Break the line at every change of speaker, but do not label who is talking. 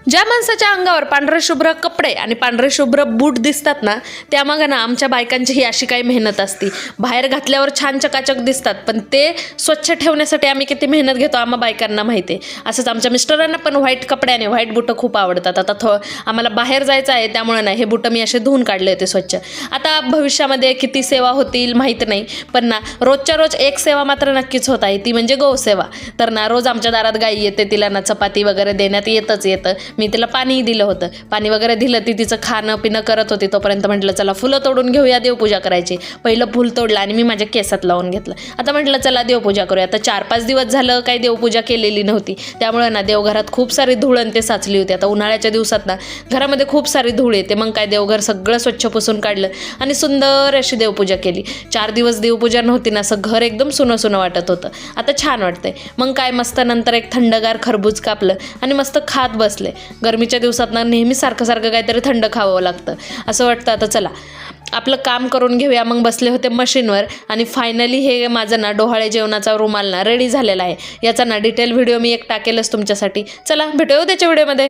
ज्या माणसाच्या अंगावर पांढरे शुभ्र कपडे आणि पांढरे शुभ्र बूट दिसतात ना, त्यामागे ना आमच्या बायकांची ही अशी काही मेहनत असती. बाहेर घातल्यावर छान चकाचक दिसतात, पण ते स्वच्छ ठेवण्यासाठी आम्ही किती मेहनत घेतो आम्हा बायकांना माहिती आहे. असंच आमच्या मिस्टरांना पण व्हाईट कपडे आणि व्हाईट बुटं खूप आवडतात. आता आम्हाला बाहेर जायचं आहे, त्यामुळे ना हे बुटं मी असे धुवून काढले होते स्वच्छ. आता भविष्यामध्ये किती सेवा होतील माहीत नाही, पण ना रोजच्या रोज एक सेवा मात्र नक्कीच होत आहे, ती म्हणजे गौसेवा. तर ना रोज आमच्या दारात गाई येते, तिला ना चपाती वगैरे देण्यात येतं. मी तिला पाणी दिलं होतं, पाणी वगैरे दिलं, ती तिचं खाणं पिणं करत होती. तोपर्यंत म्हटलं चला फुलं तोडून घेऊया, देवपूजा करायची. पहिलं फुल तोडलं आणि मी माझ्या केसात लावून घेतलं. आता म्हटलं चला देवपूजा करूया. आता 4-5 दिवस झालं काही देवपूजा केलेली नव्हती, त्यामुळे ना देवघरात खूप सारी धूळ ते साचली होती. आता उन्हाळ्याच्या दिवसात ना घरामध्ये खूप सारी धूळ येते. मग काय देवघर सगळं स्वच्छ पुसून काढलं आणि सुंदर अशी देवपूजा केली. 4 दिवस देवपूजा नव्हती ना, असं घर एकदम सुनं सुनं वाटत होतं. आता छान वाटतंय. मग काय मस्त नंतर एक थंडगार खरबूज कापलं आणि मस्त खात बसले. गरमीच्या दिवसात ना नेहमी सारखं काहीतरी थंड खावं लागतं. असं वाटतं आता चला आपलं काम करून घेऊया. मग बसले होते मशीनवर आणि फायनली हे माझं ना डोहाळे जेवणाचा रुमाल ना रेडी झालेला आहे. याचा ना डिटेल व्हिडिओ मी एक टाकेलच तुमच्यासाठी. चला भेटूया उद्याच्या व्हिडिओमध्ये.